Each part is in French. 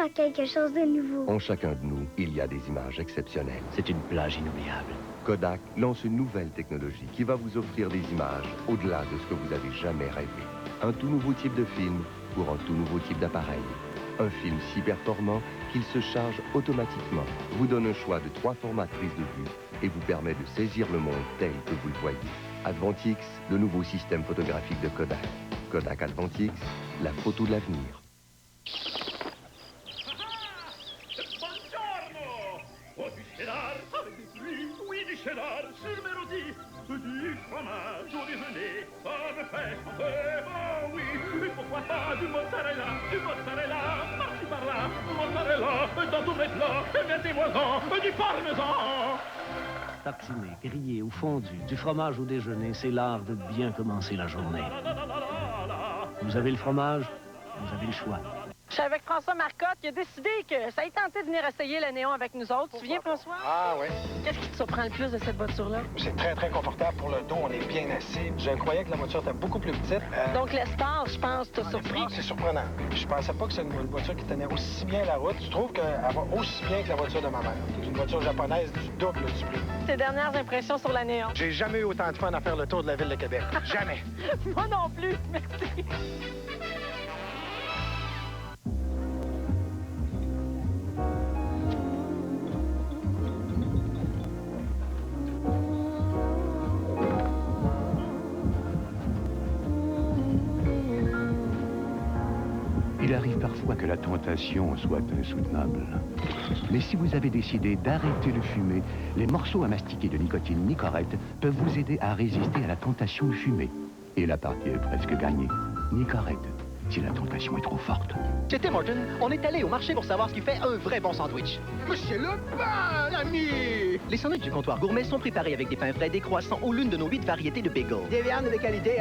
à quelque chose de nouveau. En chacun de nous, il y a des images exceptionnelles. C'est une plage inoubliable. Kodak lance une nouvelle technologie qui va vous offrir des images au-delà de ce que vous avez jamais rêvé. Un tout nouveau type de film pour un tout nouveau type d'appareil. Un film si performant qu'il se charge automatiquement, vous donne un choix de 3 formats de prise de vue et vous permet de saisir le monde tel que vous le voyez. Advantix, le nouveau système photographique de Kodak. Kodak Advantix, la photo de l'avenir. Cheddar sur Mérodi, du fromage au déjeuner, parfait, bon oui, et pourquoi pas du mozzarella, par-ci par-là, mozzarella, dans tous mes plats, mettez-moi-en, du parmesan. Tartiné, grillé ou fondu, du fromage au déjeuner, c'est l'art de bien commencer la journée. Vous avez le fromage, vous avez le choix. Je suis avec François Marcotte qui a décidé que ça ait tenté de venir essayer le néon avec nous autres. Tu te souviens, François? Ah oui. Qu'est-ce qui te surprend le plus de cette voiture-là? C'est très, très confortable pour le dos. On est bien assis. Je croyais que la voiture était beaucoup plus petite. Donc l'espace, je pense, t'a surpris? C'est surprenant. Je pensais pas que c'est une voiture qui tenait aussi bien la route. Je trouve qu'elle va aussi bien que la voiture de ma mère. C'est une voiture japonaise du double du prix. Tes dernières impressions sur la néon? J'ai jamais eu autant de fun à faire le tour de la ville de Québec. Jamais. Moi non plus, merci. Il arrive parfois que la tentation soit insoutenable. Mais si vous avez décidé d'arrêter de fumer, les morceaux à mastiquer de nicotine Nicorette peuvent vous aider à résister à la tentation de fumer. Et la partie est presque gagnée. Nicorette, si la tentation est trop forte. C'était Morton. On est allé au marché pour savoir ce qui fait un vrai bon sandwich. Monsieur le pain, l'ami! Les sandwichs du comptoir gourmet sont préparés avec des pains frais, des croissants ou l'une de nos 8 variétés de bagels. Des viandes de qualité,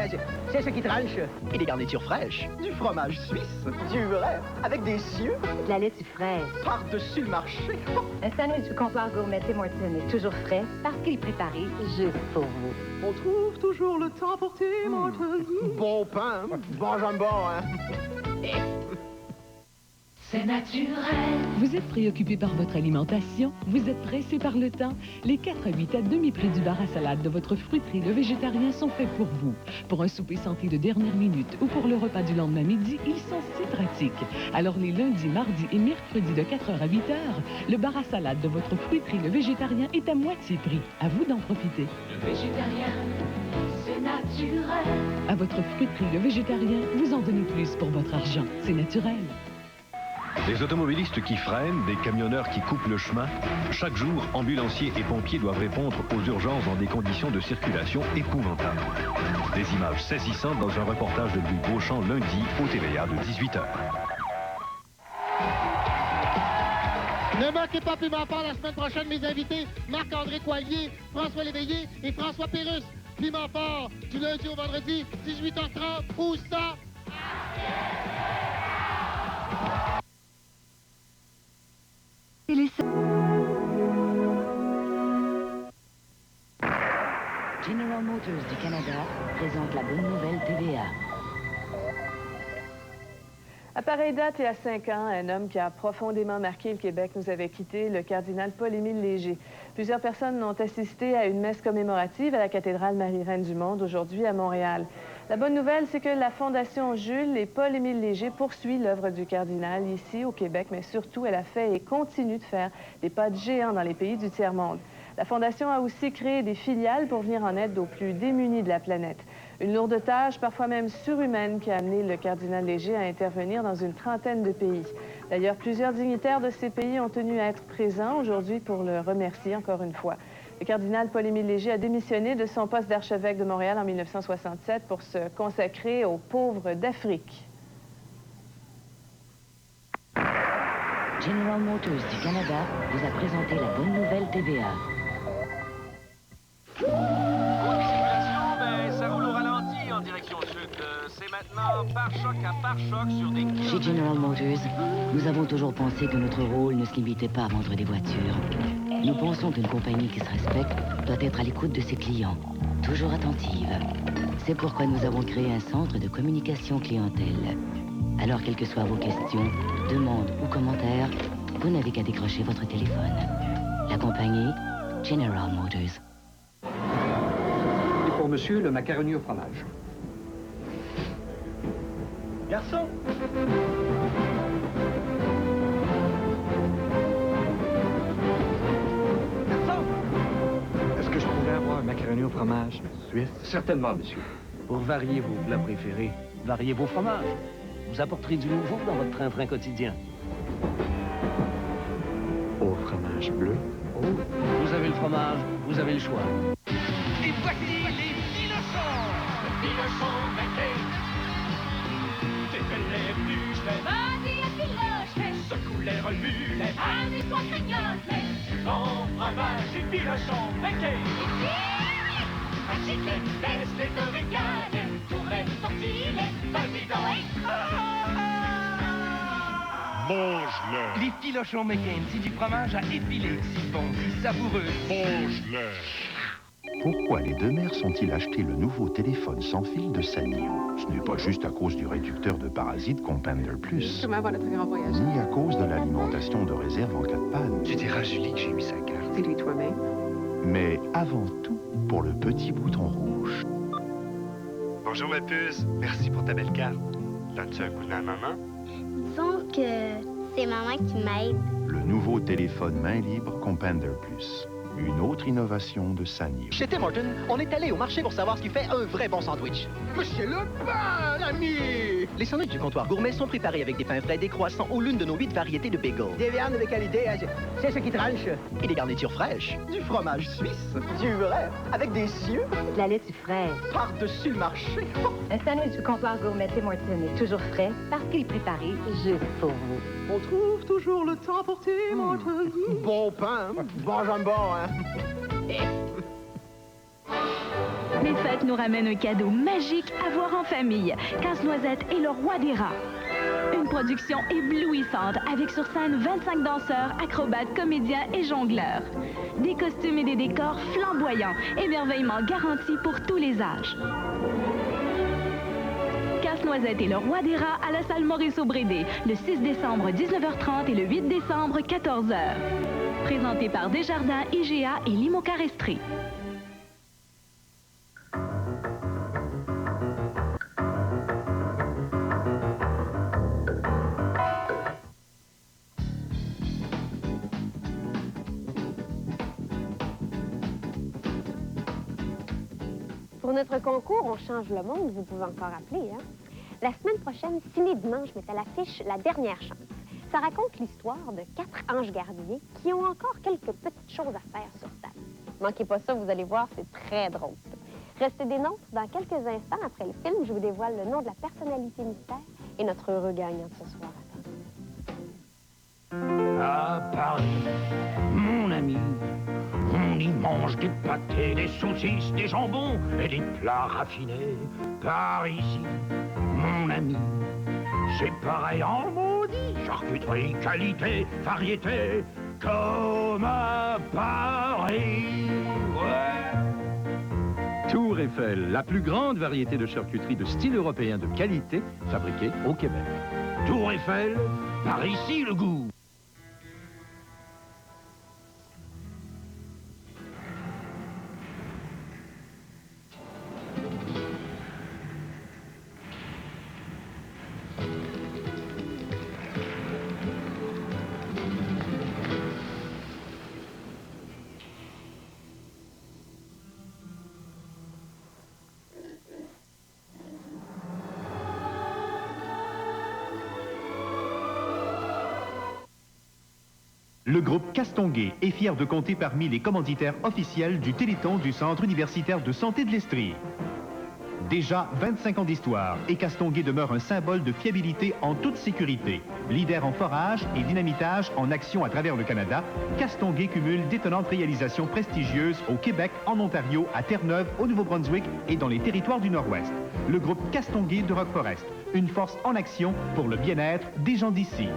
c'est ce qui tranche. Et des garnitures fraîches. Du fromage suisse. Du vrai, avec des cieux. De la laitue fraîche. Par-dessus le marché. Un sandwich du comptoir gourmet Tim Hortons est toujours frais parce qu'il est préparé juste pour vous. On trouve toujours le temps pour Tim Hortons. Bon pain, bon jambon, hein? C'est naturel. Vous êtes préoccupé par votre alimentation? Vous êtes pressé par le temps? Les 4 à 8 à demi-prix du bar à salade de votre fruiterie Le Végétarien sont faits pour vous. Pour un souper santé de dernière minute ou pour le repas du lendemain midi, ils sont si pratiques. Alors les lundis, mardis et mercredis de 4h à 8h, le bar à salade de votre fruiterie Le Végétarien est à moitié prix. À vous d'en profiter. Le Végétarien, c'est naturel. À votre fruiterie Le Végétarien, vous en donnez plus pour votre argent. C'est naturel. Des automobilistes qui freinent, des camionneurs qui coupent le chemin. Chaque jour, ambulanciers et pompiers doivent répondre aux urgences dans des conditions de circulation épouvantables. Des images saisissantes dans un reportage de Louis Beauchamp lundi au TVA de 18h. Ne manquez pas Piment Fort la semaine prochaine, mes invités, Marc-André Coallier, François Léveillé et François Pérusse. Piment Fort, du lundi au vendredi, 18h30, où ça? General Motors du Canada présente la bonne nouvelle TVA. À pareille date, il y a 5 ans, un homme qui a profondément marqué le Québec nous avait quitté, le cardinal Paul-Émile Léger. Plusieurs personnes ont assisté à une messe commémorative à la cathédrale Marie-Reine du Monde, aujourd'hui à Montréal. La bonne nouvelle, c'est que la Fondation Jules et Paul-Émile Léger poursuit l'œuvre du cardinal ici au Québec, mais surtout, elle a fait et continue de faire des pas de géant dans les pays du tiers-monde. La Fondation a aussi créé des filiales pour venir en aide aux plus démunis de la planète. Une lourde tâche, parfois même surhumaine, qui a amené le cardinal Léger à intervenir dans une trentaine de pays. D'ailleurs, plusieurs dignitaires de ces pays ont tenu à être présents aujourd'hui pour le remercier encore une fois. Le cardinal Paul-Émile Léger a démissionné de son poste d'archevêque de Montréal en 1967 pour se consacrer aux pauvres d'Afrique. General Motors du Canada vous a présenté la bonne nouvelle TVA. Ça roule au ralenti en direction sud. C'est maintenant pare-choc à pare-choc sur des kilomètres. Chez General Motors, nous avons toujours pensé que notre rôle ne se limitait pas à vendre des voitures. Nous pensons qu'une compagnie qui se respecte doit être à l'écoute de ses clients, toujours attentive. C'est pourquoi nous avons créé un centre de communication clientèle. Alors, quelles que soient vos questions, demandes ou commentaires, vous n'avez qu'à décrocher votre téléphone. La compagnie General Motors. Et pour monsieur, le macaroni au fromage. Garçon! Est-ce que je pourrais avoir un macaroni au fromage suisse? Certainement, monsieur. Pour varier vos plats préférés, variez vos fromages. Vous apporterez du nouveau dans votre train-train quotidien. Au fromage bleu? Oh, vous avez le fromage, vous avez le choix. Et voici les Filochons! Filochons McCain! Défais-les, bûche-les! Vas-y, effiloche-les! Secoue-les, remue-les! Amuse-toi, grignote-les! En fromage et Filochons McCain! Agite-les, laisse-les te régaler! Tourne-les, sortis-les, vas-y donc! Mange-le! Les Filochons McCain, c'est du fromage à épiler, si bon, si savoureux. Mange-le! Pourquoi les deux mères sont-ils acheté le nouveau téléphone sans fil de Sanyo? Ce n'est pas juste à cause du réducteur de parasites Compender Plus, Comment va notre grand voyage? ni à cause de l'alimentation de réserve en cas de panne. Tu diras à Julie que j'ai mis sa carte. C'est lui toi-même. Mais avant tout, pour le petit bouton rouge. Bonjour ma puce, merci pour ta belle carte. Donnes-tu un coup de main à maman? Disons que c'est maman qui m'aide. Le nouveau téléphone main libre Compender Plus. Une autre innovation de Sanyo. Chez Tim Hortons, on est allé au marché pour savoir ce qui fait un vrai bon sandwich. Monsieur le pain, l'ami! Les sandwichs du comptoir gourmet sont préparés avec des pains frais, des croissants ou l'une de nos 8 variétés de bagels. Des viandes de qualité, c'est ce qui tranche. Et des garnitures fraîches. Du fromage suisse. Du vrai, avec des cieux. De la laitue fraîche. Par-dessus le marché. Un sandwich du comptoir gourmet Tim Hortons est toujours frais parce qu'il est préparé juste pour vous. On trouve toujours le temps pour Tim Hortons. Bon pain, bon jambon, hein? Les fêtes nous ramènent un cadeau magique à voir en famille. Casse-Noisette est le roi des rats. Une production éblouissante avec sur scène 25 danseurs, acrobates, comédiens et jongleurs. Des costumes et des décors flamboyants. Émerveillement garanti pour tous les âges. Casse-Noisette et le roi des rats à la salle Maurice-Aubrédé, le 6 décembre 19h30 et le 8 décembre 14h. Présenté par Desjardins, IGA et Limocarestré. Pour notre concours On change le monde, vous pouvez encore appeler, hein? La semaine prochaine, Ciné Dimanche met à l'affiche La Dernière Chance. Ça raconte l'histoire de 4 anges gardiens qui ont encore quelques petites choses à faire sur Terre. Manquez pas ça, vous allez voir, c'est très drôle. Restez des nôtres, dans quelques instants après le film, je vous dévoile le nom de la personnalité mystère et notre heureux gagnant de ce soir. À Paris, mon ami, on y mange des pâtés, des saucisses, des jambons et des plats raffinés. Par ici, mon ami, c'est pareil en maudit. Charcuterie, qualité, variété, comme à Paris. Ouais. Tour Eiffel, la plus grande variété de charcuterie de style européen de qualité, fabriquée au Québec. Tour Eiffel, par ici le goût. Le groupe Castonguay est fier de compter parmi les commanditaires officiels du Téléthon du Centre universitaire de santé de l'Estrie. Déjà 25 ans d'histoire et Castonguay demeure un symbole de fiabilité en toute sécurité. Leader en forage et dynamitage en action à travers le Canada, Castonguay cumule d'étonnantes réalisations prestigieuses au Québec, en Ontario, à Terre-Neuve, au Nouveau-Brunswick et dans les territoires du Nord-Ouest. Le groupe Castonguay de Rock Forest, une force en action pour le bien-être des gens d'ici.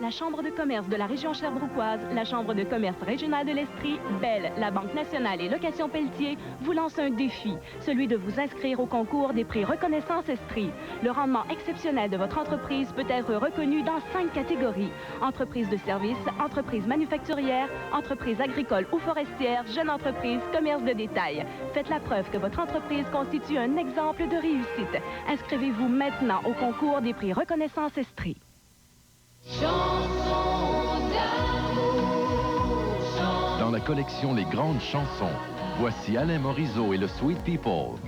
la Chambre de commerce de la région sherbrookoise, la Chambre de commerce régionale de l'Estrie, Bell, la Banque nationale et Location Pelletier vous lancent un défi, celui de vous inscrire au concours des prix Reconnaissance Estrie. Le rendement exceptionnel de votre entreprise peut être reconnu dans 5 catégories. Entreprise de service, entreprise manufacturière, entreprise agricole ou forestière, jeune entreprise, commerce de détail. Faites la preuve que votre entreprise constitue un exemple de réussite. Inscrivez-vous maintenant au concours des prix Reconnaissance Estrie. Dans la collection Les Grandes Chansons, voici Alain Morisot et le Sweet People.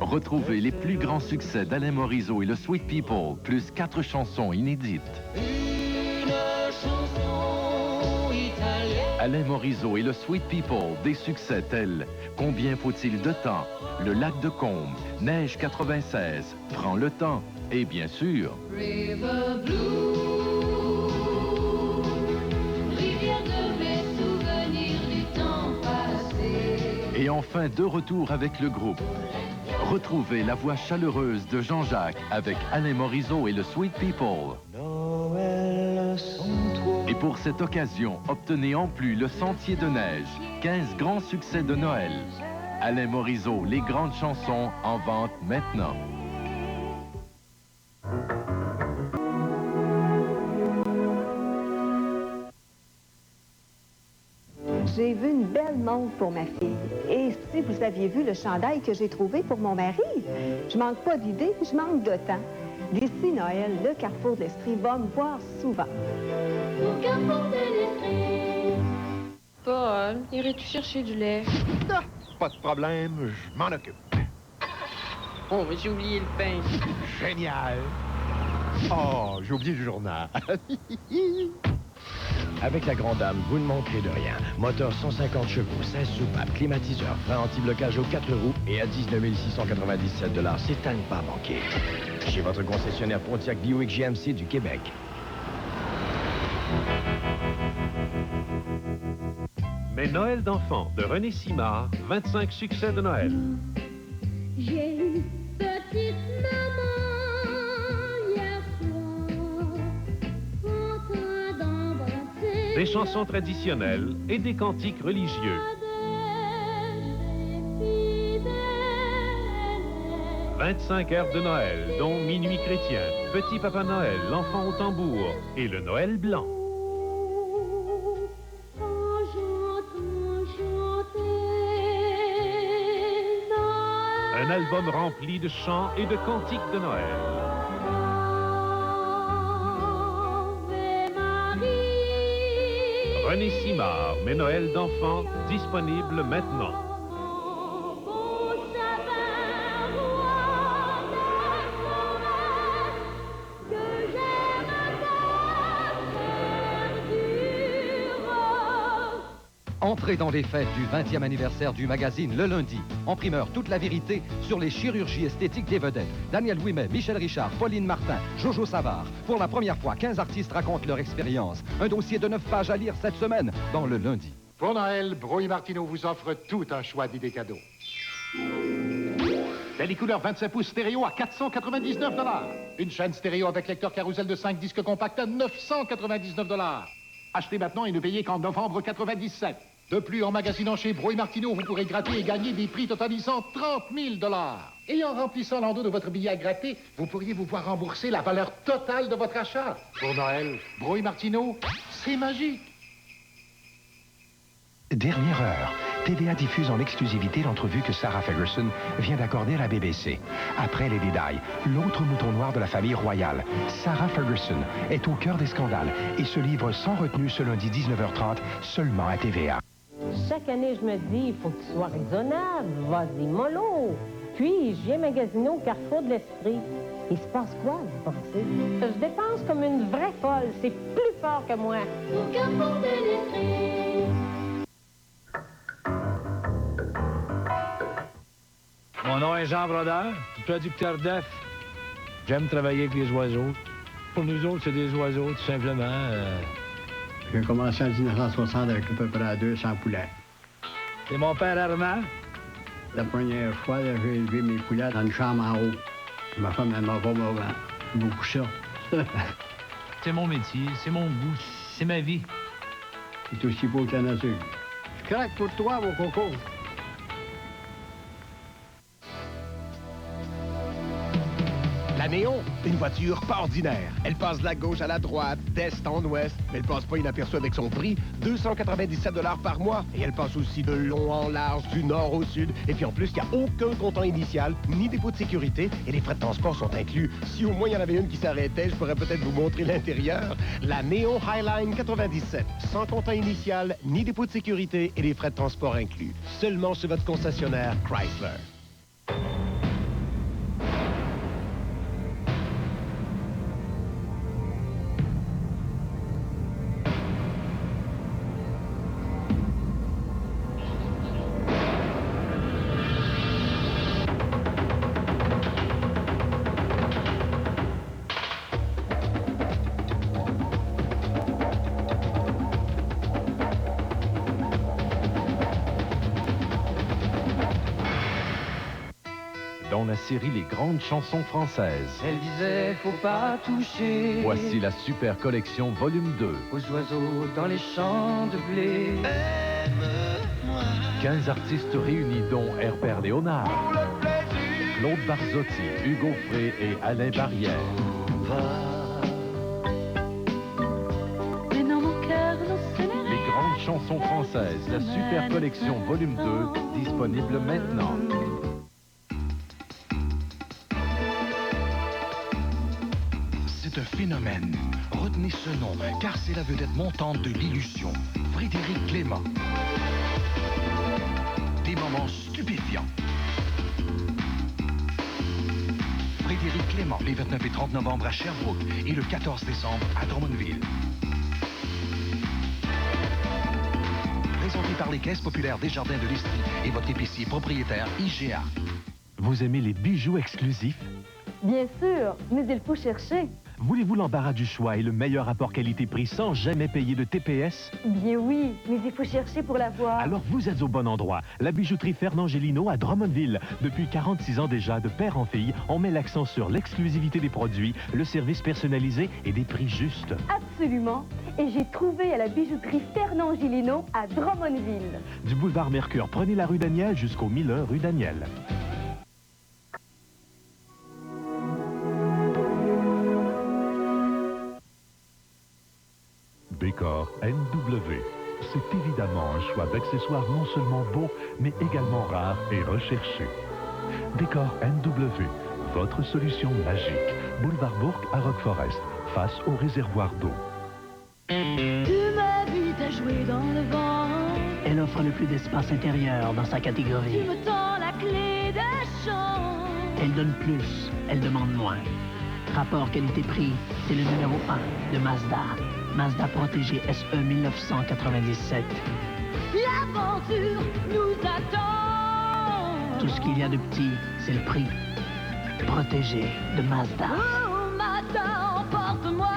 Retrouvez les plus grands succès d'Alain Morisot et le Sweet People, plus 4 chansons inédites. Alain Morisot et le Sweet People, des succès tels Combien faut-il de temps, Le lac de Combe, Neige 96, Prends le temps et bien sûr River Blue, rivière de mes souvenirs du temps passé. Et enfin de retour avec le groupe. Retrouvez la voix chaleureuse de Jean-Jacques avec Alain Morisot et le Sweet People. Et pour cette occasion, obtenez en plus le Sentier de neige, 15 grands succès de Noël. Alain Morisot, les grandes chansons en vente maintenant. J'ai vu une belle montre pour ma fille. Et si vous aviez vu le chandail que j'ai trouvé pour mon mari, je manque pas d'idées, je manque de temps. D'ici Noël, le Carrefour de l'Estrie va me voir souvent. Au Carrefour de l'Estrie. Paul, irais-tu chercher du lait? Ah, pas de problème, je m'en occupe. Oh, mais j'ai oublié le pain. Génial. Oh, j'ai oublié le journal. Avec la Grande Dame, vous ne manquerez de rien. Moteur 150 chevaux, 16 soupapes, climatiseur, frein anti-blocage aux 4 roues et à 19 697 $. C'est à ne pas manquer. Chez votre concessionnaire Pontiac Buick GMC du Québec. Mes Noëls d'enfants de René Simard, 25 succès de Noël. J'ai une petite maman hier soir, en train d'embrasser Des chansons traditionnelles et des cantiques religieux. 25 airs de Noël, dont Minuit chrétien, Petit Papa Noël, L'enfant au tambour et le Noël blanc. Un album rempli de chants et de cantiques de Noël. René Simard, Mes Noëls d'enfants, disponible maintenant. Entrez dans les fêtes du 20e anniversaire du magazine Le Lundi. En primeur, toute la vérité sur les chirurgies esthétiques des vedettes. Daniel Ouimet, Michel Richard, Pauline Martin, Jojo Savard. Pour la première fois, 15 artistes racontent leur expérience. Un dossier de 9 pages à lire cette semaine dans Le Lundi. Pour Noël, Bro et Martineau vous offre tout un choix d'idées cadeaux. Télécouleur 25 pouces stéréo à 499 $. Une chaîne stéréo avec lecteur Carousel de 5 disques compacts à 999 $. Achetez maintenant et ne payez qu'en novembre 97. De plus, en magasinant chez Bro et Martineau, vous pourrez gratter et gagner des prix totalisant 30 000 $. Et en remplissant l'endos de votre billet à gratter, vous pourriez vous voir rembourser la valeur totale de votre achat. Pour Noël, Bro et Martineau, c'est magique. Dernière heure. TVA diffuse en exclusivité l'entrevue que Sarah Ferguson vient d'accorder à la BBC. Après les détails, l'autre mouton noir de la famille royale, Sarah Ferguson, est au cœur des scandales et se livre sans retenue ce lundi 19h30 seulement à TVA. Chaque année, je me dis, il faut que tu sois raisonnable. Vas-y, mollo. Puis, je viens magasiner au Carrefour de l'Estrie. Il se passe quoi, vous pensez? Je dépense comme une vraie folle. C'est plus fort que moi. Au Carrefour de l'Estrie. Mon nom est Jean Brodeur, producteur d'œufs. J'aime travailler avec les oiseaux. Pour nous autres, c'est des oiseaux, tout simplement. J'ai commencé en 1960 avec à peu près 200 poulets. C'est mon père Armand. La première fois, j'ai élevé mes poulets dans une chambre en haut. Ma femme, elle m'a pas mourant. Beaucoup ça. C'est mon métier, c'est mon goût, c'est ma vie. C'est aussi beau que la nature. Je craque pour toi, mon coco. La Néon, une voiture pas ordinaire. Elle passe de la gauche à la droite, d'est en ouest, mais elle passe pas inaperçue avec son prix, 297 $ par mois. Et elle passe aussi de long en large, du nord au sud. Et puis en plus, il n'y a aucun comptant initial, ni dépôt de sécurité, et les frais de transport sont inclus. Si au moins il y en avait une qui s'arrêtait, je pourrais peut-être vous montrer l'intérieur. La Néon Highline 97, sans comptant initial, ni dépôt de sécurité, et les frais de transport inclus. Seulement chez votre concessionnaire Chrysler. Dans la série Les Grandes Chansons Françaises. Elle disait, faut pas toucher. Voici la super collection volume 2. Aux oiseaux dans les champs de blé. 15 artistes réunis dont Herbert Léonard, Claude Barzotti, Hugo Frey et Alain Barrière. Mais non, mon cœur, non, ce n'est rien. Les Grandes Chansons Françaises, la super collection volume 2, disponible maintenant. C'est un phénomène. Retenez ce nom, car c'est la vedette montante de l'illusion. Frédéric Clément. Des moments stupéfiants. Frédéric Clément, les 29 et 30 novembre à Sherbrooke et le 14 décembre à Drummondville. Présenté par les Caisses populaires Desjardins de l'Estrie et votre épicier propriétaire IGA. Vous aimez les bijoux exclusifs? Bien sûr, mais il faut chercher. Voulez-vous l'embarras du choix et le meilleur rapport qualité-prix sans jamais payer de TPS? Bien oui, mais il faut chercher pour l'avoir. Alors vous êtes au bon endroit. La bijouterie Fernand-Gélino à Drummondville. Depuis 46 ans déjà, de père en fille, on met l'accent sur l'exclusivité des produits, le service personnalisé et des prix justes. Absolument. Et j'ai trouvé à la bijouterie Fernand-Gélino à Drummondville. Du boulevard Mercure, prenez la rue Daniel jusqu'au Miller rue Daniel. Décor NW. C'est évidemment un choix d'accessoires non seulement beau, mais également rare et recherché. Décor NW, votre solution magique. Boulevard Bourg à Rock Forest, face au réservoir d'eau. Tu m'invites à jouer dans le vent. Elle offre le plus d'espace intérieur dans sa catégorie. Tu me tends la clé de chambre. Elle donne plus, elle demande moins. Rapport qualité-prix, c'est le numéro 1 de Mazda. Mazda Protégé SE 1997. L'aventure nous attend. Tout ce qu'il y a de petit, c'est le prix. Protégé de Mazda. Oh, Mazda, emporte-moi.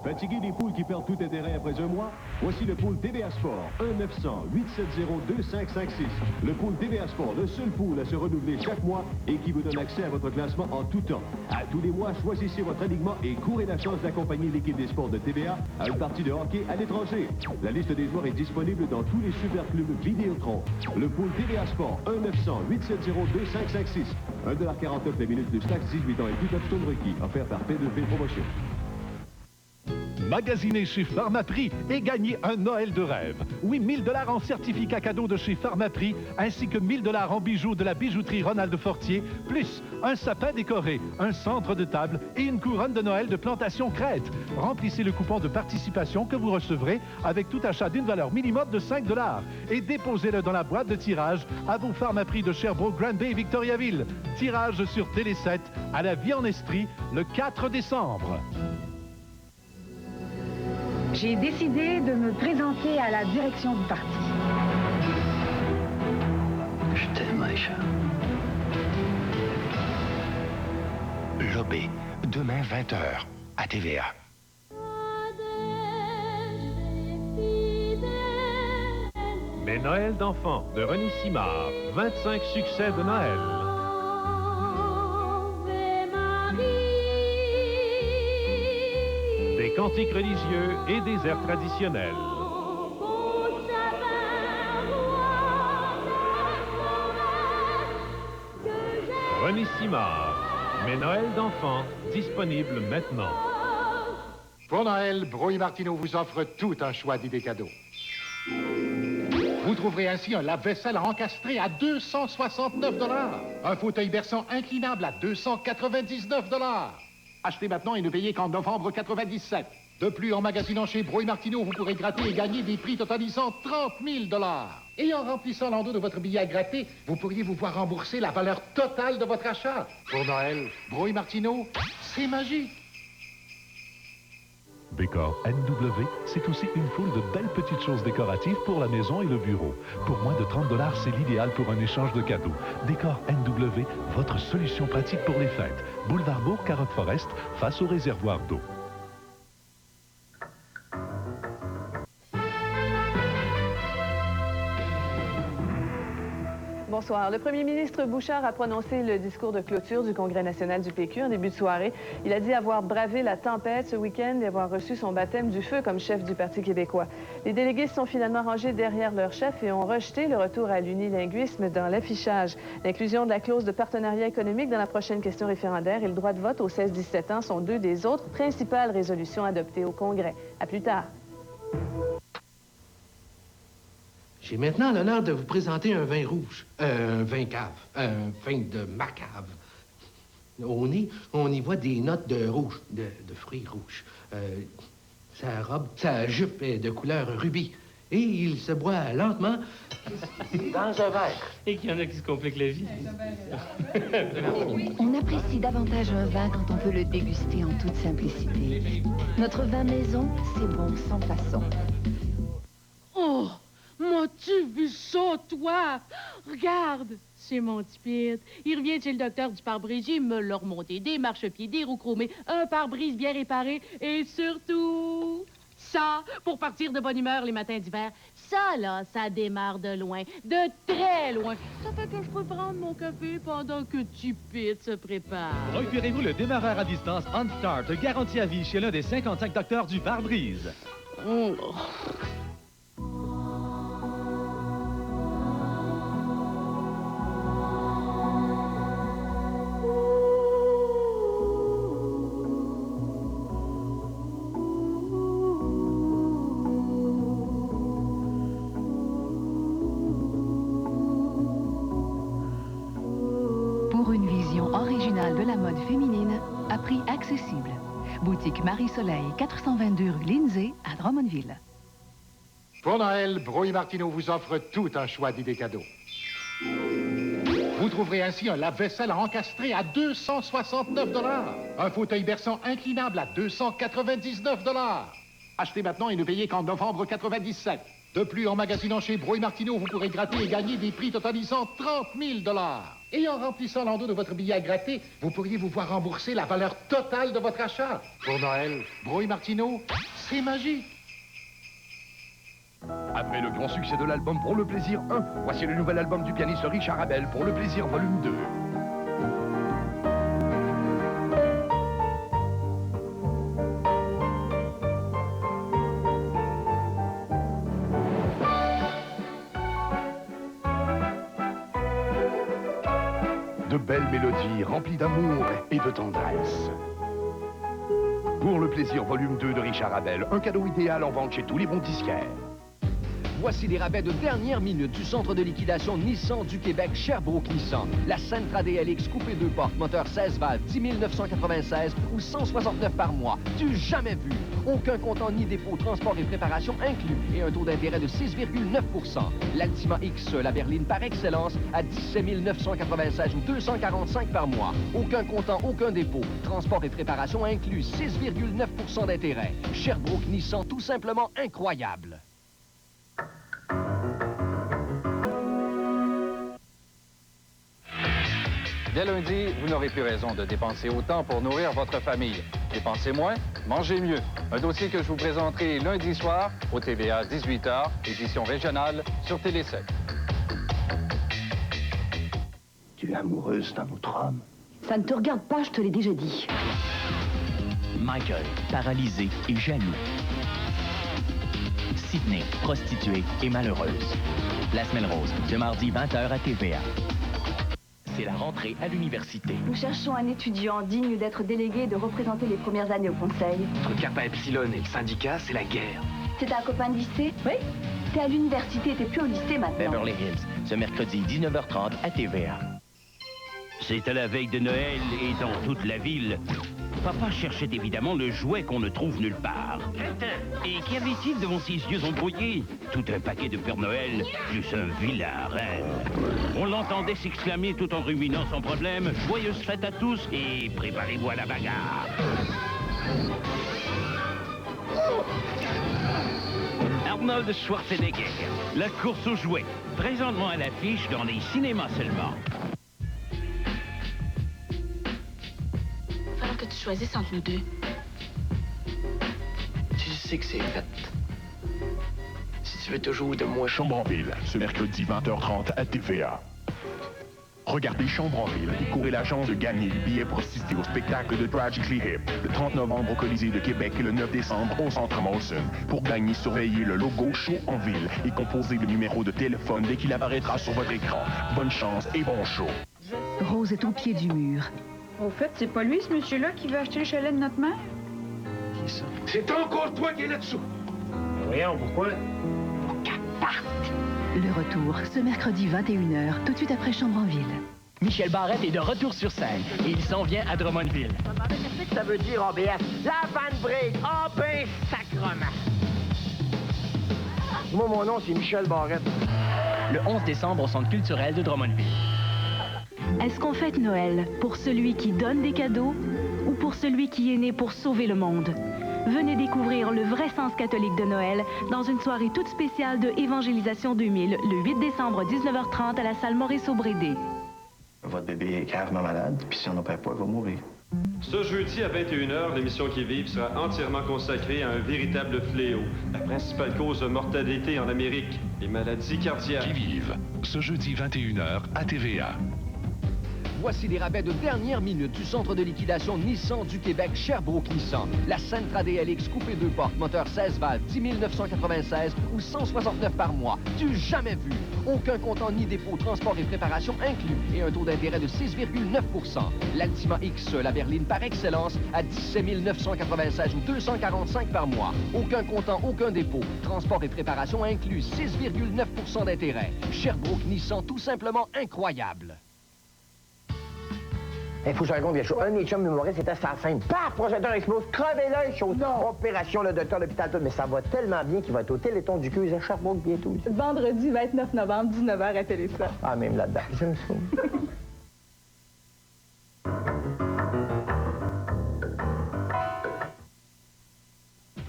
Fatigué des poules qui perdent tout intérêt après un mois? Voici le pool TVA Sport, 1-900-870-2556. Le pool TVA Sport, le seul pool à se renouveler chaque mois et qui vous donne accès à votre classement en tout temps. À tous les mois, choisissez votre alignement et courez la chance d'accompagner l'équipe des sports de TVA à une partie de hockey à l'étranger. La liste des joueurs est disponible dans tous les superclubs Vidéotron. Le pool TVA Sport, 1-900-870-2556. 1,49 la minute de taxe, 18 ans et plus d'Upstone requis, offert par P2P Promotion. Magasinez chez Pharmaprix et gagnez un Noël de rêve. Oui, 1000 $ en certificat cadeau de chez Pharmaprix, ainsi que 1000 $ en bijoux de la bijouterie Ronald Fortier, plus un sapin décoré, un centre de table et une couronne de Noël de Plantation Crête. Remplissez le coupon de participation que vous recevrez avec tout achat d'une valeur minimum de 5 $ et déposez-le dans la boîte de tirage à vos Pharmaprix de Sherbrooke, Grand Bay, Victoriaville. Tirage sur Télé 7 à la Vie en Estrie le 4 décembre. J'ai décidé de me présenter à la direction du parti. Je t'aime, Aïcha. Lobé, demain 20h, à TVA. Mes Noëls d'enfants de René Simard, 25 succès de Noël. des cantiques religieux et des airs traditionnels. René Simard, mes Noëls d'enfants, disponibles maintenant. Pour Noël, Bro et Martineau vous offre tout un choix d'idées cadeaux. Vous trouverez ainsi un lave-vaisselle encastré à 269 $, un fauteuil berçant inclinable à 299 $. Achetez maintenant et ne payez qu'en novembre 97. De plus, en magasinant chez Bro et Martineau, vous pourrez gratter et gagner des prix totalisant 30 000 $. Et en remplissant l'endos de votre billet à gratter, vous pourriez vous voir rembourser la valeur totale de votre achat. Pour Noël, Bro et Martineau, c'est magique. Décor NW, c'est aussi une foule de belles petites choses décoratives pour la maison et le bureau. Pour moins de 30 $, c'est l'idéal pour un échange de cadeaux. Décor NW, votre solution pratique pour les fêtes. Boulevard Bourg, Carotte Forest, face au réservoir d'eau. Bonsoir. Le premier ministre Bouchard a prononcé le discours de clôture du Congrès national du PQ en début de soirée. Il a dit avoir bravé la tempête ce week-end et avoir reçu son baptême du feu comme chef du Parti québécois. Les délégués se sont finalement rangés derrière leur chef et ont rejeté le retour à l'unilinguisme dans l'affichage. L'inclusion de la clause de partenariat économique dans la prochaine question référendaire et le droit de vote aux 16-17 ans sont deux des autres principales résolutions adoptées au Congrès. À plus tard. J'ai maintenant l'honneur de vous présenter un vin rouge, un vin cave, un vin de ma cave. Au nez, on y voit des notes de rouge, de fruits rouges. Sa robe, sa jupe est de couleur rubis. Et il se boit lentement dans un verre. Et qu'il y en a qui se compliquent la vie. On apprécie davantage un vin quand on peut le déguster en toute simplicité. Notre vin maison, c'est bon sans façon. Oh! M'as-tu vu ça, toi? Regarde, c'est mon petit Pete. Il revient chez le docteur du pare-brise, il me l'a remonté. Des marchepieds, des roues chromées, un pare-brise bien réparé et surtout... ça, pour partir de bonne humeur les matins d'hiver. Ça, là, ça démarre de loin, de très loin. Ça fait que je peux prendre mon café pendant que petit Pete se prépare. Procurez-vous le démarreur à distance OnStart, garantie à vie chez l'un des 55 docteurs du pare-brise. De la mode féminine à prix accessible. Boutique Marie-Soleil, 422 rue Lindsay à Drummondville. Pour Noël, Bro et Martineau vous offre tout un choix d'idées cadeaux. Vous trouverez ainsi un lave-vaisselle encastré à 269 $, un fauteuil berçant inclinable à 299 $. Achetez maintenant et ne payez qu'en novembre 97. De plus, en magasinant chez Bro et Martineau, vous pourrez gratter et gagner des prix totalisant 30 000 $. Et en remplissant l'endos de votre billet à gratter, vous pourriez vous voir rembourser la valeur totale de votre achat. Pour Noël, Bro et Martineau, c'est magique. Après le grand succès de l'album Pour le plaisir 1, voici le nouvel album du pianiste Richard Abel, Pour le plaisir volume 2. De belles mélodies remplies d'amour et de tendresse. Pour le plaisir volume 2 de Richard Abel, un cadeau idéal en vente chez tous les bons disquaires. Voici les rabais de dernière minute du centre de liquidation Nissan du Québec, Sherbrooke Nissan. La Sentra DLX coupé 2 portes, moteur 16 valves, 10 996 ou 169 par mois. Du jamais vu. Aucun comptant ni dépôt, transport et préparation inclus et un taux d'intérêt de 6,9 %. L'Altima X, la berline par excellence, à 17 996 ou 245 par mois. Aucun comptant, aucun dépôt, transport et préparation inclus, 6,9 % d'intérêt. Sherbrooke Nissan, tout simplement incroyable. Dès lundi, vous n'aurez plus raison de dépenser autant pour nourrir votre famille. Dépensez moins, mangez mieux. Un dossier que je vous présenterai lundi soir au TVA 18h, édition régionale sur Télé 7. Tu es amoureuse d'un autre homme? Ça ne te regarde pas, je te l'ai déjà dit. Michael, paralysé et jaloux. Sydney, prostituée et malheureuse. La Semaine rose, ce mardi 20h à TVA. C'est la rentrée à l'université. Nous cherchons un étudiant digne d'être délégué et de représenter les premières années au conseil. Entre Kappa Epsilon et le syndicat, c'est la guerre. C'est un copain de lycée? Oui. T'es à l'université, t'es plus au lycée maintenant. Beverly Hills, ce mercredi 19h30 à TVA. C'est à la veille de Noël et dans toute la ville. Papa cherchait évidemment le jouet qu'on ne trouve nulle part. Et qu'avait-il devant ses yeux embrouillés? Tout un paquet de Père Noël, plus un vilain reine. On l'entendait s'exclamer tout en ruminant son problème. Joyeuse fête à tous et préparez-vous à la bagarre. Arnold Schwarzenegger, la course aux jouets, présentement à l'affiche dans les cinémas seulement. Falloir que tu choisisses entre nous deux. Tu sais que c'est fait. Si tu veux toujours de moi... Chambranville, ce mercredi 20h30 à TVA. Regardez Chambranville et courez la chance de gagner des billets pour assister au spectacle de Tragically Hip le 30 novembre au Colisée de Québec et le 9 décembre au Centre Molson. Pour gagner, surveillez le logo Show en ville et composez le numéro de téléphone dès qu'il apparaîtra sur votre écran. Bonne chance et bon show. Rose est au pied du mur. Au fait, c'est pas lui, ce monsieur-là, qui veut acheter le chalet de notre mère? Qui ça? C'est encore toi qui es là-dessous. Voyons, pourquoi? Le retour, ce mercredi 21h, tout de suite après Chambranville. Michel Barrette est de retour sur scène et il s'en vient à Drummondville. Qu'est-ce que ça veut dire, ABS? La Van Break! Ah ben, sacrement! Moi, mon nom, c'est Michel Barrette. Le 11 décembre au Centre culturel de Drummondville. Est-ce qu'on fête Noël pour celui qui donne des cadeaux ou pour celui qui est né pour sauver le monde? Venez découvrir le vrai sens catholique de Noël dans une soirée toute spéciale de Évangélisation 2000, le 8 décembre 19h30 à la salle Maurice-Aubrédé. Votre bébé est gravement malade, puis si on n'opère pas, il va mourir. Ce jeudi à 21h, l'émission Qui vive sera entièrement consacrée à un véritable fléau. La principale cause de mortalité en Amérique, les maladies cardiaques. Qui vive, ce jeudi 21h à TVA. Voici les rabais de dernière minute du centre de liquidation Nissan du Québec, Sherbrooke Nissan. La Sentra DLX coupée 2 portes, moteur 16 valves, 10 996 ou 169 par mois. Du jamais vu. Aucun comptant ni dépôt, transport et préparation inclus et un taux d'intérêt de 6,9 %. L'Altima X, la berline par excellence, à 17 996 ou 245 par mois. Aucun comptant, aucun dépôt, transport et préparation inclus, 6,9 % d'intérêt. Sherbrooke Nissan, tout simplement incroyable. Il faut que je raconte quelque chose. Un de mes chums humoristes était sur la scène. Paf! Projecteur explose. Crevez l'œil, chose. Opération, le docteur, l'hôpital, tout. Mais ça va tellement bien qu'il va être au Téléthon du Cul à Sherbrooke bientôt. Vendredi 29 novembre, 19h à Télésa. Ah, même là-dedans. J'aime ça.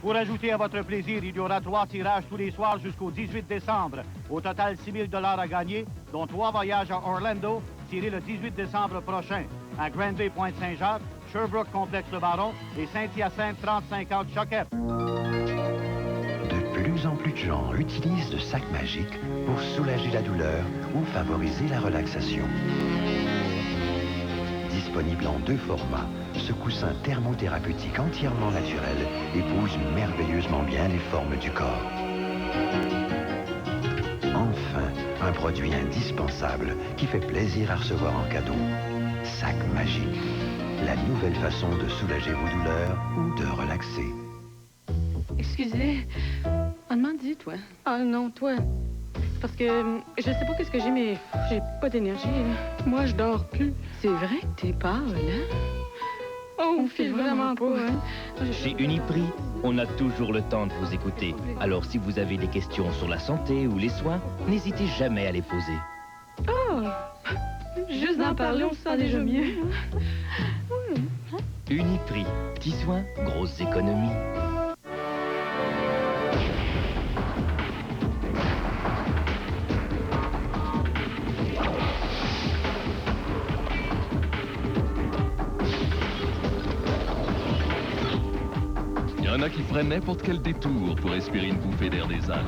Pour ajouter à votre plaisir, il y aura 3 tirages tous les soirs jusqu'au 18 décembre. Au total, 6 000 $ à gagner, dont 3 voyages à Orlando, tirés le 18 décembre prochain. À Grand Bay, Pointe-Saint-Jacques, Sherbrooke, Complexe-le-Baron et Saint-Hyacinthe, 3050 Choquette. De plus en plus de gens utilisent le sac magique pour soulager la douleur ou favoriser la relaxation. Disponible en 2 formats, ce coussin thermothérapeutique entièrement naturel épouse merveilleusement bien les formes du corps. Enfin, un produit indispensable qui fait plaisir à recevoir en cadeau. Sac magique, la nouvelle façon de soulager vos douleurs ou de relaxer. Excusez, on demande dit, toi. Ah non, toi. Parce que je sais pas qu'est-ce que j'ai, mais j'ai pas d'énergie. Moi, je dors plus. C'est vrai que t'es pâle, hein? Oh, on file vraiment pas, hein? Chez Uniprix, on a toujours le temps de vous écouter. Alors si vous avez des questions sur la santé ou les soins, n'hésitez jamais à les poser. Oh! Juste d'en parler, on se sent déjà mieux. Uniprix, petits soins, grosses économies. Il y en a qui feraient n'importe quel détour pour espérer une bouffée d'air des Alpes.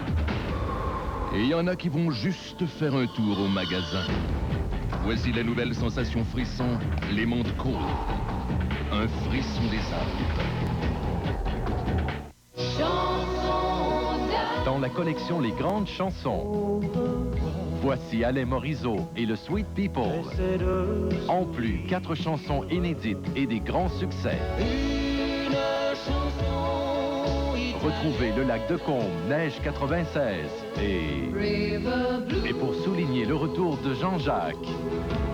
Et il y en a qui vont juste faire un tour au magasin. Voici la nouvelle sensation frisson, les mondes courts. Un frisson des Alpes. Dans la collection Les Grandes Chansons, voici Alain Morisot et le Sweet People. En plus, 4 chansons inédites et des grands succès. Retrouvez Le Lac de Combe, Neige 96 et pour souligner le retour de Jean-Jacques,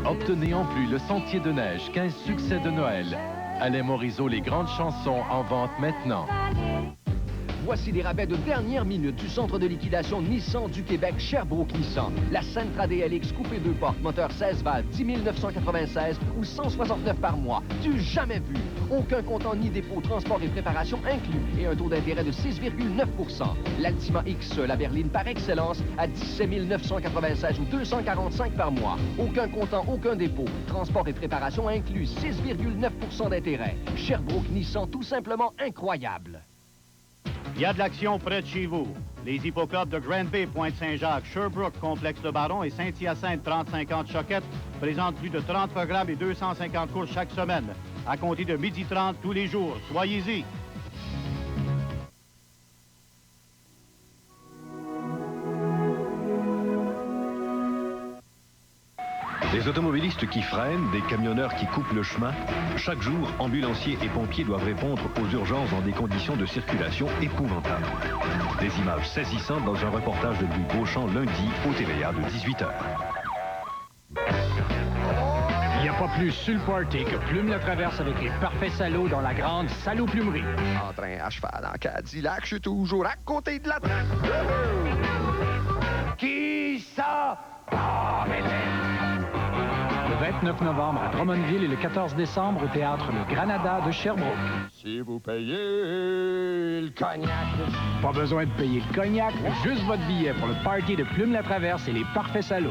obtenez en plus Le Sentier de Neige, 15 succès de Noël. Alain Morisot, Les Grandes Chansons en vente maintenant. Voici les rabais de dernière minute du centre de liquidation Nissan du Québec, Sherbrooke Nissan. La Sentra DLX coupé 2 portes, moteur 16 valves, 10 996 ou 169 par mois. Du jamais vu. Aucun comptant ni dépôt, transport et préparation inclus et un taux d'intérêt de 6,9 %. L'Altima X, la berline par excellence, à 17 996 ou 245 par mois. Aucun comptant, aucun dépôt, transport et préparation inclus, 6,9 % d'intérêt. Sherbrooke Nissan, tout simplement incroyable. Il y a de l'action près de chez vous. Les hippoclubs de Grand Bay, Pointe-Saint-Jacques, Sherbrooke, Complexe-le Baron et Saint-Hyacinthe, 30-50 Choquette, présentent plus de 30 programmes et 250 courses chaque semaine. À compter de 12h30 tous les jours. Soyez-y. Des automobilistes qui freinent, des camionneurs qui coupent le chemin. Chaque jour, ambulanciers et pompiers doivent répondre aux urgences dans des conditions de circulation épouvantables. Des images saisissantes dans un reportage de Louis Beauchamp lundi au TVA de 18h. Il n'y a pas plus sur le party que Plume la Traverse avec les parfaits salauds dans la grande Salaud Plumerie. En train à cheval en Cadillac, je suis toujours à côté de la traque. Qui ça? Oh, le 29 novembre à Drummondville et le 14 décembre au théâtre Le Granada de Sherbrooke. Si vous payez le cognac. Pas besoin de payer le cognac, juste votre billet pour le party de Plume la Traverse et les parfaits salauds.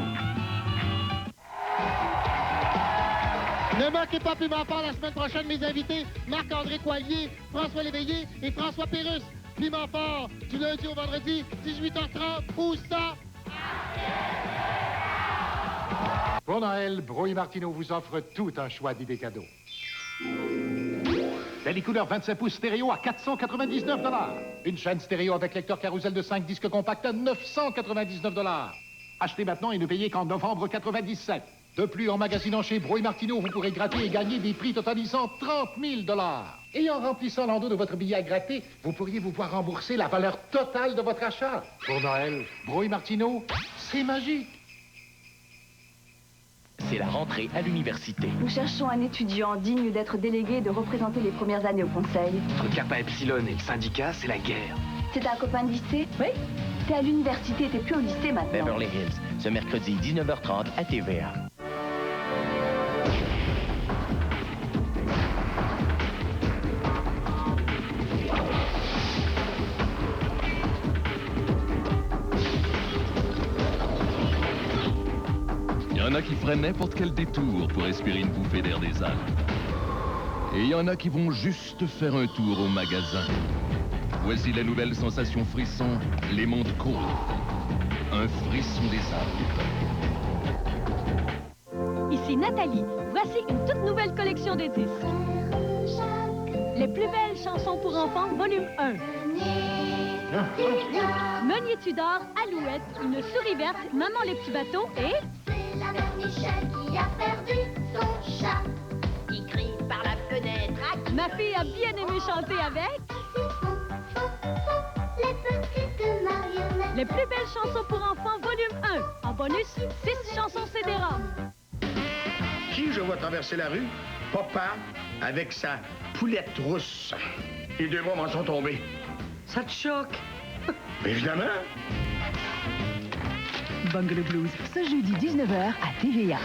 Ne manquez pas Piment Fort la semaine prochaine, mes invités, Marc-André Coilier, François Léveillé et François Pérusse. Piment Fort, du lundi au vendredi, 18h30, où ça? Pour Noël, Brouille Martineau vous offre tout un choix d'idées cadeaux. Télécouleur 25 pouces stéréo à 499 $. Une chaîne stéréo avec lecteur carrousel de 5 disques compacts à 999 $. Achetez maintenant et ne payez qu'en novembre 97. De plus, en magasinant chez Brouille Martineau, vous pourrez gratter et gagner des prix totalisant 30 000 $. Et en remplissant l'endos de votre billet à gratter, vous pourriez vous voir rembourser la valeur totale de votre achat. Pour Noël, Brouille Martineau, c'est magique. C'est la rentrée à l'université. Nous cherchons un étudiant digne d'être délégué et de représenter les premières années au conseil. Entre Kappa Epsilon et le syndicat, c'est la guerre. C'est un copain de lycée? Oui. T'es à l'université, t'es plus au lycée maintenant. Beverly Hills, ce mercredi 19h30 à TVA. Il y en a qui feraient n'importe quel détour pour espérer une bouffée d'air des Alpes. Et il y en a qui vont juste faire un tour au magasin. Voici la nouvelle sensation frisson, les mondes courts. Un frisson des Alpes. Ici Nathalie. Voici une toute nouvelle collection de disques. Les plus belles chansons pour enfants, volume 1. Meunier Tudor, Alouette, Une souris verte, Maman les petits bateaux et... C'est la mère Michel qui a perdu son chat. Il crie par la fenêtre. Ma fille a bien aimé chanter avec... Les petites marionnettes. Les plus belles chansons pour enfants, volume 1. En bonus, 6 chansons CD-ROM. Qui je vois traverser la rue? Papa, avec sa poulette rousse. Les deux bras m'en sont tombés. Ça te choque? Évidemment. Bungalow Blues, ce jeudi 19h à TVA.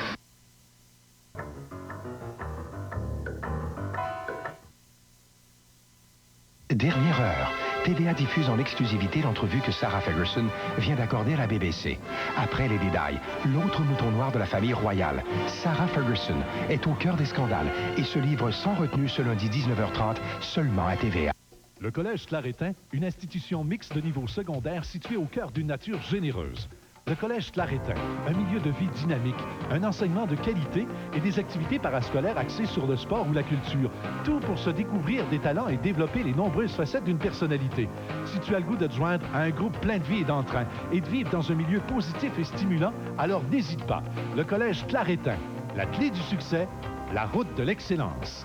Dernière heure. TVA diffuse en exclusivité l'entrevue que Sarah Ferguson vient d'accorder à la BBC. Après les détails, l'autre mouton noir de la famille royale, Sarah Ferguson, est au cœur des scandales et se livre sans retenue ce lundi 19h30 seulement à TVA. Le Collège Claretin, une institution mixte de niveau secondaire située au cœur d'une nature généreuse. Le Collège Claretin, un milieu de vie dynamique, un enseignement de qualité et des activités parascolaires axées sur le sport ou la culture. Tout pour se découvrir des talents et développer les nombreuses facettes d'une personnalité. Si tu as le goût de te joindre à un groupe plein de vie et d'entrain et de vivre dans un milieu positif et stimulant, alors n'hésite pas. Le Collège Claretin, la clé du succès, la route de l'excellence.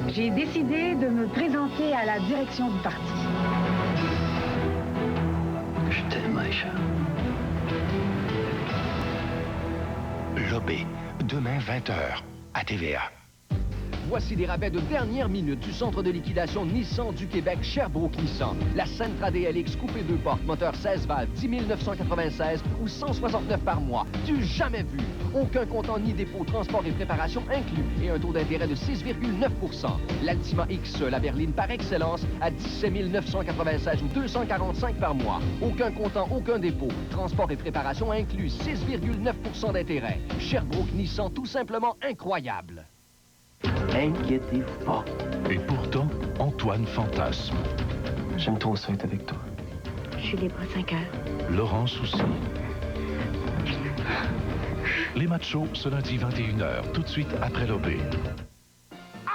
J'ai décidé de me présenter à la direction du parti. Je t'aime, Aïcha. Lobé, demain 20h, à TVA. Voici les rabais de dernière minute du centre de liquidation Nissan du Québec, Sherbrooke Nissan. La Sentra DLX coupé 2 portes, moteur 16 valves, 10 996 ou 169 par mois. Du jamais vu. Aucun comptant ni dépôt, transport et préparation inclus et un taux d'intérêt de 6,9 %. L'Altima X, la berline par excellence, à 17 996 ou 245 par mois. Aucun comptant, aucun dépôt, transport et préparation inclus, 6,9 % d'intérêt. Sherbrooke Nissan, tout simplement incroyable. Inquiétez-vous pas. Et pourtant, Antoine fantasme. J'aime trop ça être avec toi. Je suis libre à 5 heures. Laurent Soucy. Les machos, ce lundi 21h, tout de suite après l'OB.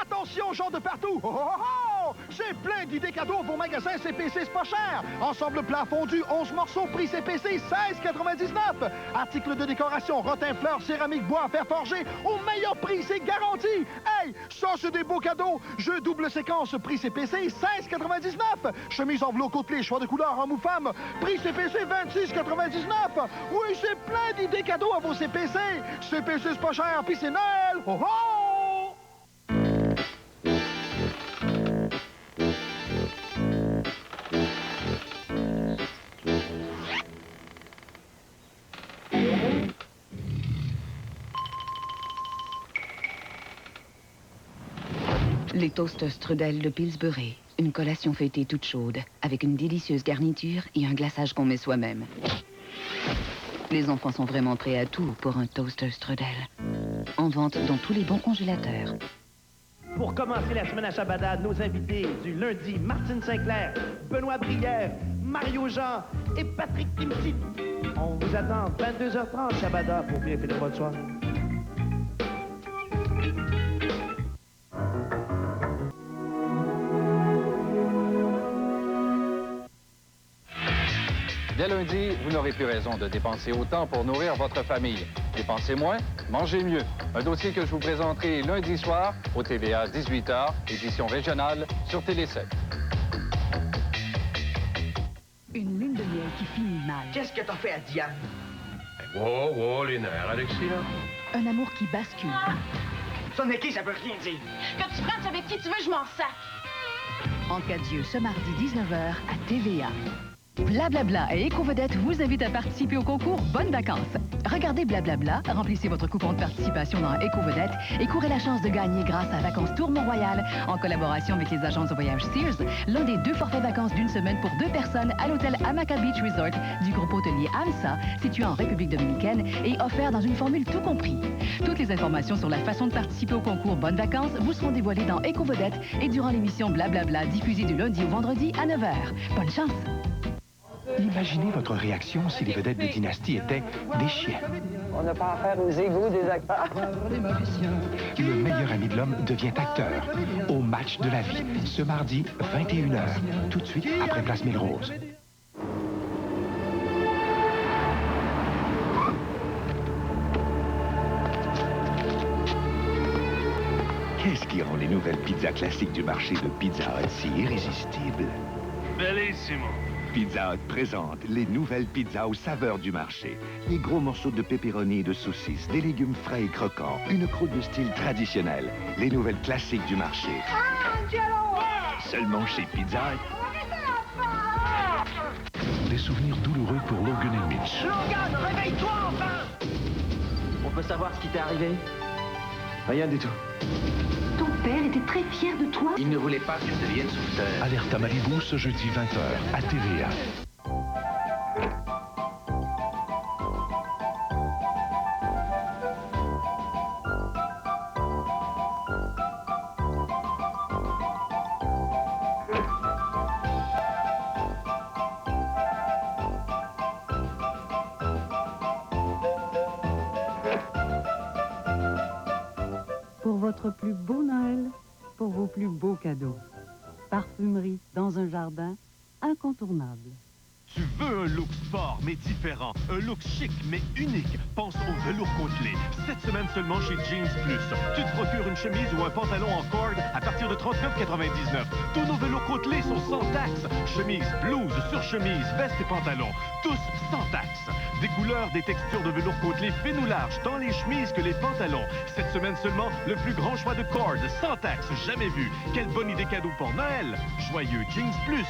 Attention, gens de partout! Oh, oh, oh! J'ai plein d'idées cadeaux pour magasin CPC, c'est pas cher! Ensemble plat fondu, 11 morceaux, prix CPC, 16,99! Articles de décoration, rotin, fleurs, céramique, bois, fer forgé, au meilleur prix, c'est garanti! Hey! Ça, c'est des beaux cadeaux! Jeu double séquence, prix CPC, 16,99! Chemise en velours côtelé, choix de couleur, homme ou femme, prix CPC, 26,99! Oui, c'est plein d'idées cadeaux à vos CPC! CPC, c'est pas cher, puis c'est Noël! Oh, oh! Les toasts strudel de Pillsbury. Une collation feuilletée toute chaude, avec une délicieuse garniture et un glaçage qu'on met soi-même. Les enfants sont vraiment prêts à tout pour un toaster strudel. En vente dans tous les bons congélateurs. Pour commencer la semaine à Shabada, nos invités du lundi, Martine Sinclair, Benoît Brière, Mario Jean et Patrick Timsit. On vous attend 22h30 Shabada pour bien finir votre soirée. Dès lundi, vous n'aurez plus raison de dépenser autant pour nourrir votre famille. Dépensez moins, mangez mieux. Un dossier que je vous présenterai lundi soir au TVA 18h, édition régionale sur Télé 7. Une lune de miel qui finit mal. Qu'est-ce que t'as fait à Diane? Wow, les nerfs, Alexis, là. Un amour qui bascule. Ça n'est qui, ça veut rien dire. Que tu prennes avec qui tu veux, je m'en sac. En cas Dieu, ce mardi 19h à TVA. Blablabla et Éco-Vedette vous invitent à participer au concours Bonnes Vacances. Regardez Blablabla, remplissez votre coupon de participation dans Éco-Vedette et courez la chance de gagner grâce à Vacances Tour Mont-Royal en collaboration avec les agences de voyage Sears, l'un des 2 forfaits vacances d'une semaine pour 2 personnes à l'hôtel Hamaca Beach Resort du groupe hôtelier AMSA, situé en République dominicaine et offert dans une formule tout compris. Toutes les informations sur la façon de participer au concours Bonnes Vacances vous seront dévoilées dans Éco-Vedette et durant l'émission Blablabla diffusée du lundi au vendredi à 9h. Bonne chance! Imaginez votre réaction si les vedettes de Dynastie étaient des chiens. On n'a pas affaire aux égouts des acteurs. Le meilleur ami de l'homme devient acteur au match de la vie, ce mardi, 21h, tout de suite après Place Melrose. Qu'est-ce qui rend les nouvelles pizzas classiques du marché de Pizza Hut si irrésistibles? Bellissimo! Pizza Hut présente les nouvelles pizzas aux saveurs du marché. Les gros morceaux de pepperoni et de saucisses, des légumes frais et croquants, une croûte de style traditionnel. Les nouvelles classiques du marché. Seulement chez Pizza Hut. Des souvenirs douloureux pour Logan et Mitch. Logan, réveille-toi enfin! On peut savoir ce qui t'est arrivé? Rien du tout. Ton père était très fier de toi. Il ne voulait pas que je devienne sauveteur. Alerte à Malibu ce jeudi 20h à TVA. votre plus beau Noël pour vos plus beaux cadeaux. Parfumerie dans un jardin, incontournable. Tu veux un look sport mais différent, un look chic mais unique? Pense au velours côtelé. Cette semaine seulement chez Jeans Plus. Tu te procures une chemise ou un pantalon en corde à partir de 39,99. Tous nos velours côtelés sont sans taxe. Chemise, blouse, surchemise, veste et pantalons, tous sans taxe. Des couleurs, des textures de velours côtelé fait-nous large, tant les chemises que les pantalons. Cette semaine seulement, le plus grand choix de cordes, sans taxe, jamais vu. Quelle bonne idée cadeau pour Noël! Joyeux Jeans Plus!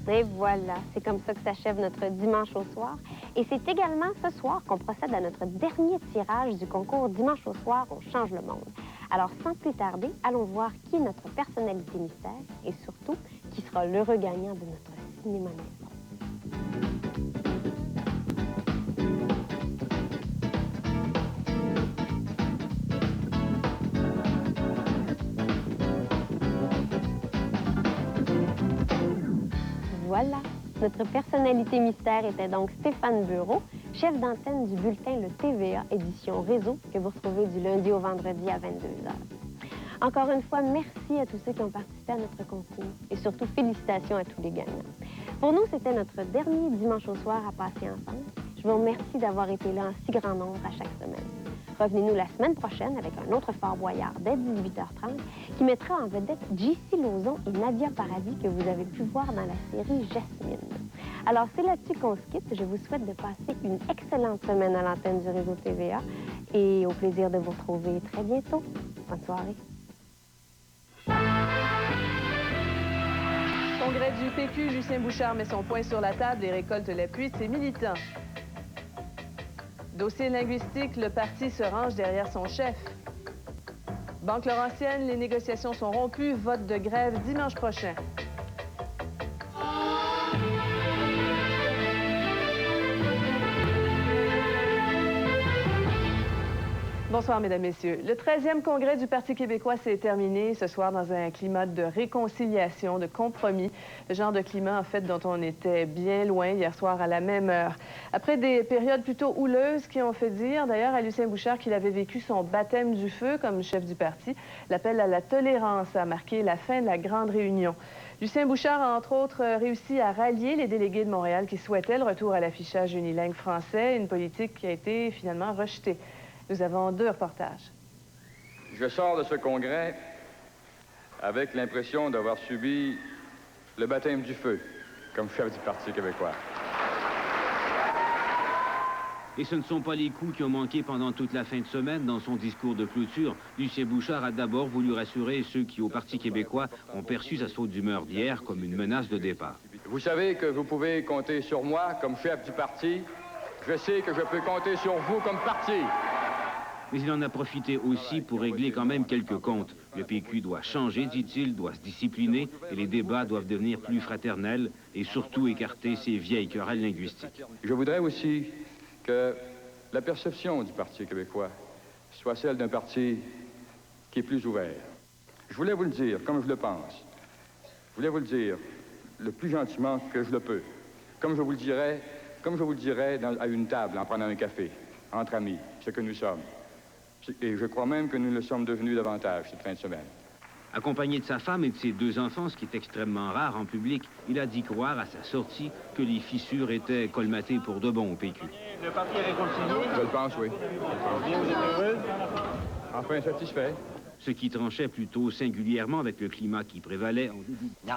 Et voilà, c'est comme ça que s'achève notre dimanche au soir. Et c'est également ce soir qu'on procède à notre dernier tirage du concours Dimanche au soir, on change le monde. Alors, sans plus tarder, allons voir qui est notre personnalité mystère et surtout, qui sera l'heureux gagnant de notre cinéma maison. Voilà, notre personnalité mystère était donc Stéphane Bureau, chef d'antenne du bulletin Le TVA, édition Réseau, que vous retrouvez du lundi au vendredi à 22h. Encore une fois, merci à tous ceux qui ont participé à notre concours et surtout félicitations à tous les gagnants. Pour nous, c'était notre dernier dimanche au soir à passer ensemble. Je vous remercie d'avoir été là en si grand nombre à chaque semaine. Revenez-nous la semaine prochaine avec un autre Fort Boyard dès 18h30 qui mettra en vedette J.C. Lauzon et Nadia Paradis que vous avez pu voir dans la série Jasmine. Alors, c'est là-dessus qu'on se quitte. Je vous souhaite de passer une excellente semaine à l'antenne du réseau TVA et au plaisir de vous retrouver très bientôt. Bonne soirée. Congrès du PQ, Lucien Bouchard met son poing sur la table et récolte l'appui de ses militants. Dossier linguistique, le parti se range derrière son chef. Banque Laurentienne, les négociations sont rompues. Vote de grève dimanche prochain. Bonsoir, Mesdames, Messieurs. Le 13e congrès du Parti québécois s'est terminé ce soir dans un climat de réconciliation, de compromis. Le genre de climat, en fait, dont on était bien loin hier soir à la même heure. Après des périodes plutôt houleuses qui ont fait dire, d'ailleurs, à Lucien Bouchard qu'il avait vécu son baptême du feu comme chef du parti, l'appel à la tolérance a marqué la fin de la grande réunion. Lucien Bouchard a, entre autres, réussi à rallier les délégués de Montréal qui souhaitaient le retour à l'affichage unilingue français, une politique qui a été finalement rejetée. Nous avons 2 reportages. Je sors de ce congrès avec l'impression d'avoir subi le baptême du feu comme chef du Parti québécois. Et ce ne sont pas les coups qui ont manqué pendant toute la fin de semaine. Dans son discours de clôture, Lucien Bouchard a d'abord voulu rassurer ceux qui, au Parti québécois, ont perçu sa saute d'humeur d'hier comme une menace de départ. Vous savez que vous pouvez compter sur moi comme chef du parti. Je sais que je peux compter sur vous comme parti. Mais il en a profité aussi pour régler quand même quelques comptes. Le PQ doit changer, dit-il, doit se discipliner, et les débats doivent devenir plus fraternels et surtout écarter ces vieilles querelles linguistiques. Je voudrais aussi que la perception du Parti québécois soit celle d'un parti qui est plus ouvert. Je voulais vous le dire comme je le pense. Je voulais vous le dire le plus gentiment que je le peux. Comme je vous le dirais à une table en prenant un café, entre amis, ce que nous sommes. Et je crois même que nous le sommes devenus davantage cette fin de semaine. Accompagné de sa femme et de ses 2 enfants, ce qui est extrêmement rare en public, il a dit croire à sa sortie que les fissures étaient colmatées pour de bon au PQ. Le parti est réconcilié? Je le pense, oui. Vous êtes heureux? Enfin satisfait. Ce qui tranchait plutôt singulièrement avec le climat qui prévalait en début. Non.